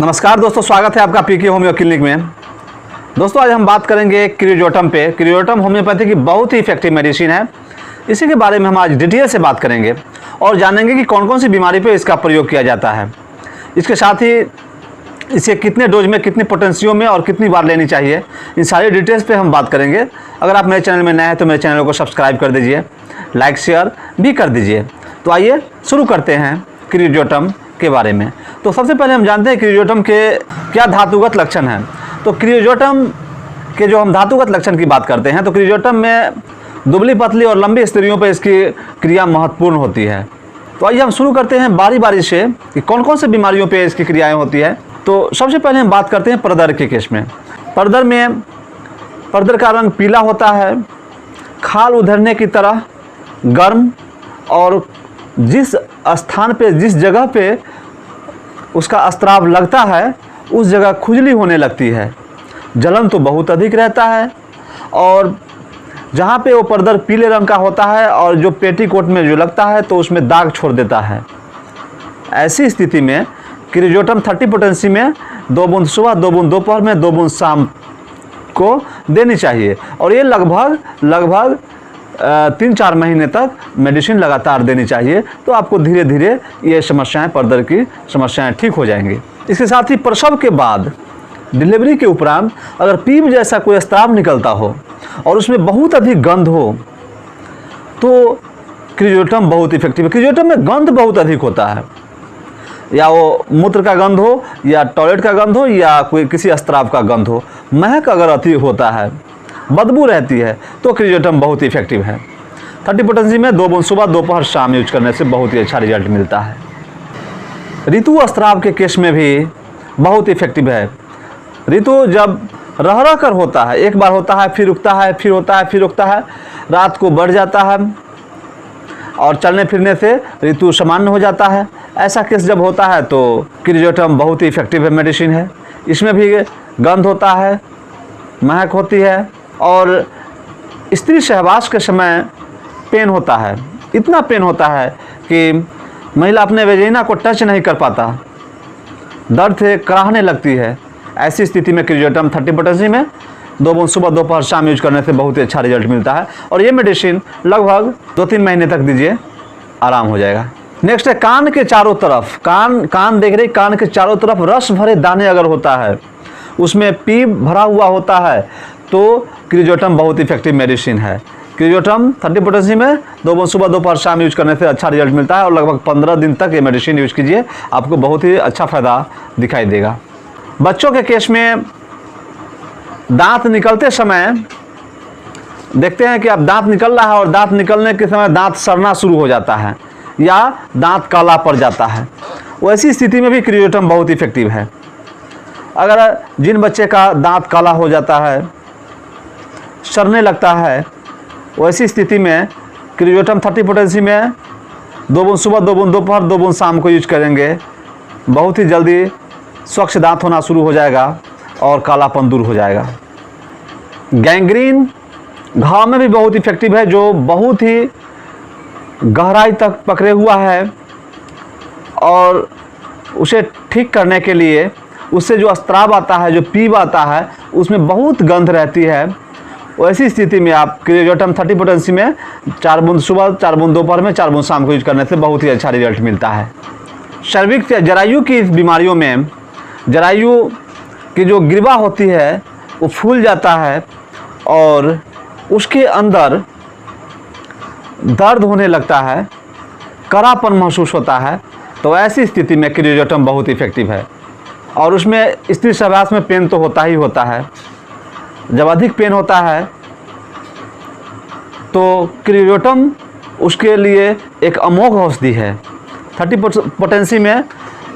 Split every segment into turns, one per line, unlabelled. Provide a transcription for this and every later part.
नमस्कार दोस्तों, स्वागत है आपका पीके होम्यो क्लिनिक में। दोस्तों आज हम बात करेंगे क्रियोटम पे। क्रियोटम होम्योपैथी की बहुत ही इफेक्टिव मेडिसिन है। इसी के बारे में हम आज डिटेल से बात करेंगे और जानेंगे कि कौन कौन सी बीमारी पे इसका प्रयोग किया जाता है। इसके साथ ही इसे कितने डोज में, कितनी पोटेंशियो में और कितनी बार लेनी चाहिए, इन सारी डिटेल्स पे हम बात करेंगे। अगर आप मेरे चैनल में नए हैं तो मेरे चैनल को सब्सक्राइब कर दीजिए, लाइक शेयर भी कर दीजिए। तो आइए शुरू करते हैं क्रियोटम के बारे में। तो सबसे पहले हम जानते हैं क्रियोटम के क्या धातुगत लक्षण हैं। तो क्रियोटम के जो हम धातुगत लक्षण की बात करते हैं तो क्रियोटम में दुबली पतली और लंबी स्त्रियों पर इसकी क्रिया महत्वपूर्ण होती है। तो आइए हम शुरू करते हैं बारी बारी से कि कौन कौन से बीमारियों पे इसकी क्रियाएं होती है। तो सबसे पहले हम बात करते हैं परदर के केस में। परदर का रंग पीला होता है, खाल उधरने की तरह गर्म, और जिस स्थान पे, जिस जगह पे उसका स्त्राव लगता है उस जगह खुजली होने लगती है। जलन तो बहुत अधिक रहता है, और जहाँ पे वो परदर पीले रंग का होता है और जो पेटीकोट में जो लगता है तो उसमें दाग छोड़ देता है। ऐसी स्थिति में क्रियोटम 30 पोटेंसी में 2 बूंद सुबह, 2 बूंद दोपहर में, 2 बूंद शाम को देनी चाहिए। और ये लगभग 3-4 महीने तक मेडिसिन लगातार देनी चाहिए। तो आपको धीरे धीरे ये समस्याएं, परदर की समस्याएं ठीक हो जाएंगी। इसके साथ ही प्रसव के बाद, डिलीवरी के उपरांत अगर पीप जैसा कोई स्त्राव निकलता हो और उसमें बहुत अधिक गंध हो तो क्रियोटम बहुत इफेक्टिव है। क्रियोटम में गंध बहुत अधिक होता है, या वो मूत्र का गंध हो, या टॉयलेट का गंध हो, या कोई किसी स्त्राव का गंध हो। महक अगर अधिक होता है, बदबू रहती है, तो क्रियोटम बहुत इफेक्टिव है। 30 पोटेंसी में 2 बूंद सुबह, दोपहर, शाम यूज करने से बहुत ही अच्छा रिजल्ट मिलता है। ऋतु स्त्राव के केस में भी बहुत इफेक्टिव है। ऋतु जब रह कर होता है, एक बार होता है, फिर रुकता है, फिर होता है, फिर रुकता है, रात को बढ़ जाता है और चलने फिरने से ऋतु सामान्य हो जाता है। ऐसा केस जब होता है तो क्रियोटम बहुत ही इफेक्टिव है मेडिसिन है। इसमें भी गंध होता है, महक होती है, और स्त्री सहवास के समय पेन होता है। इतना पेन होता है कि महिला अपने वेजिना को टच नहीं कर पाता, दर्द से कराहने लगती है। ऐसी स्थिति में क्रियोटम 30 पोटेंसी में 2 बूंद सुबह, दोपहर, शाम यूज करने से बहुत ही अच्छा रिजल्ट मिलता है। और ये मेडिसिन लगभग 2-3 महीने तक दीजिए, आराम हो जाएगा। नेक्स्ट है कान के चारों तरफ। कान देख रहे, कान के चारों तरफ रस भरे दाने अगर होता है, उसमें पीप भरा हुआ होता है, तो क्रियोटम बहुत इफेक्टिव मेडिसिन है। क्रियोटम 30 पोटेंसी में 2 बूंद सुबह, दोपहर, शाम यूज करने से अच्छा रिजल्ट मिलता है। और लगभग 15 दिन तक ये मेडिसिन यूज कीजिए, आपको बहुत ही अच्छा फायदा दिखाई देगा। बच्चों के केस में दांत निकलते समय देखते हैं कि अब दांत निकल रहा है और दांत निकलने के समय दांत सड़ना शुरू हो जाता है या दांत काला पड़ जाता है। वैसी स्थिति में भी क्रियोटम बहुत इफेक्टिव है। अगर जिन बच्चे का दांत काला हो जाता है, सड़ने लगता है, वैसी स्थिति में क्रियोटम 30 पोटेंसी में 2 बूंद सुबह, 2 बूंद दोपहर, 2 बूंद शाम को यूज करेंगे, बहुत ही जल्दी स्वच्छ दांत होना शुरू हो जाएगा और कालापन दूर हो जाएगा। गैंग्रीन घाव में भी बहुत इफेक्टिव है, जो बहुत ही गहराई तक पकड़े हुआ है, और उसे ठीक करने के लिए उससे जो स्त्राव आता है, जो पीप आता है, उसमें बहुत गंध रहती है। वैसी स्थिति में आप क्रियोटम 30 पोटेंसी में 4 बूंद सुबह, 4 बूंद दोपहर में, 4 बूंद शाम को यूज करने से बहुत ही अच्छा रिजल्ट मिलता है। सर्विक्स या जरायु की इस बीमारियों में जरायु की जो ग्रीवा होती है वो फूल जाता है और उसके अंदर दर्द होने लगता है, करापन महसूस होता है। तो ऐसी स्थिति में क्रियोटम बहुत इफेक्टिव है। और उसमें स्त्री सहवास में पेन तो होता ही होता है। जब अधिक पेन होता है तो क्रियोटम उसके लिए एक अमोघ औषधि है। 30 पोटेंसी में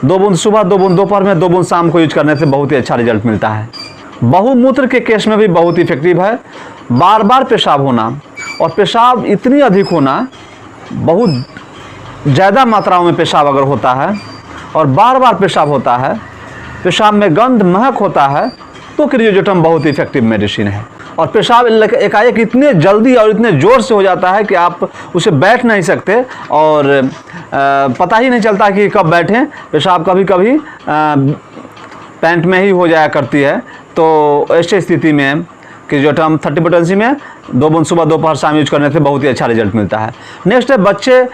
2 बूंद सुबह, 2 बूंद दोपहर में, 2 बूंद शाम को यूज करने से बहुत ही अच्छा रिजल्ट मिलता है। बहुमूत्र के केस में भी बहुत इफेक्टिव है। बार बार पेशाब होना, और पेशाब इतनी अधिक होना, बहुत ज़्यादा मात्राओं में पेशाब अगर होता है और बार बार पेशाब होता है, पेशाब में गंध, महक होता है, तो क्रियोटम बहुत इफेक्टिव मेडिसिन है। और पेशाब एकाएक इतने जल्दी और इतने ज़ोर से हो जाता है कि आप उसे बैठ नहीं सकते और पता ही नहीं चलता कि कब बैठें। पेशाब कभी कभी पैंट में ही हो जाया करती है। तो ऐसी स्थिति में क्रियोटम 30 पोटेंसी में 2 बूंद सुबह दोपहर शाम यूज करने से बहुत ही अच्छा रिजल्ट मिलता है। नेक्स्ट है बच्चे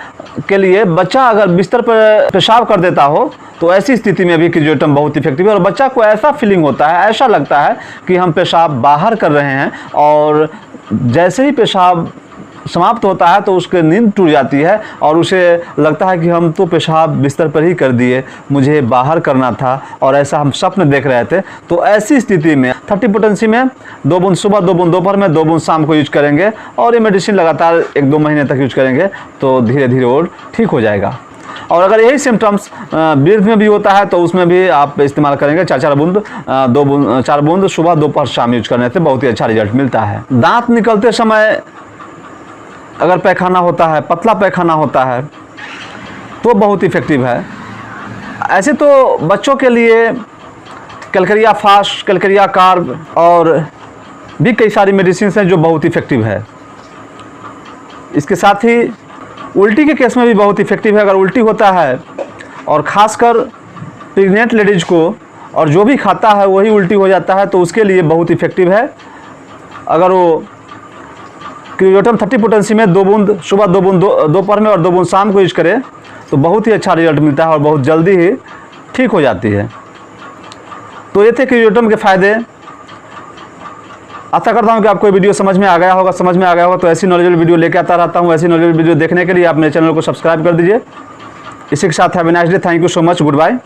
के लिए, बच्चा अगर बिस्तर पर पेशाब कर देता हो तो ऐसी स्थिति में भी क्रियोटम बहुत इफेक्टिव है। और बच्चा को ऐसा फीलिंग होता है, ऐसा लगता है कि हम पेशाब बाहर कर रहे हैं, और जैसे ही पेशाब समाप्त होता है तो उसके नींद टूट जाती है और उसे लगता है कि हम तो पेशाब बिस्तर पर ही कर दिए, मुझे बाहर करना था, और ऐसा हम स्वप्न देख रहे थे। तो ऐसी स्थिति में 30 पोटेंसी में 2 बूंद सुबह 2 बूंद दोपहर में 2 बूंद शाम को यूज करेंगे, और ये मेडिसिन लगातार 1-2 महीने तक यूज करेंगे तो धीरे धीरे और ठीक हो जाएगा। और अगर यही सिम्टम्स वृद्ध में भी होता है तो उसमें भी आप इस्तेमाल करेंगे 4 बूंद 4 बूंद सुबह दोपहर शाम यूज करने से बहुत ही अच्छा रिजल्ट मिलता है। दांत निकलते समय अगर पैखाना होता है, पतला पैखाना होता है, तो बहुत इफेक्टिव है। ऐसे तो बच्चों के लिए कैलकेरिया फास्ट, कैलकेरिया कार्ब और भी कई सारी मेडिसिन हैं जो बहुत इफेक्टिव है। इसके साथ ही उल्टी के केस में भी बहुत इफेक्टिव है। अगर उल्टी होता है और ख़ासकर प्रेग्नेंट लेडीज को, और जो भी खाता है वही उल्टी हो जाता है, तो उसके लिए बहुत इफेक्टिव है। अगर वो क्रियोटम 30 पोटेंसी में 2 बूंद सुबह 2 बूंद दोपहर में और 2 बूंद शाम को यूज करें तो बहुत ही अच्छा रिजल्ट मिलता है और बहुत जल्दी ही ठीक हो जाती है। तो ये थे क्रियोटम के फ़ायदे। आशा करता हूँ कि आपको वीडियो समझ में आ गया होगा। तो ऐसी नॉलेजेबल वीडियो लेके आता रहता हूँ। ऐसी नॉलेजेबल वीडियो देखने के लिए आप मेरे चैनल को सब्सक्राइब कर दीजिए। इसी के साथ have a nice day. Thank you so much. Good bye.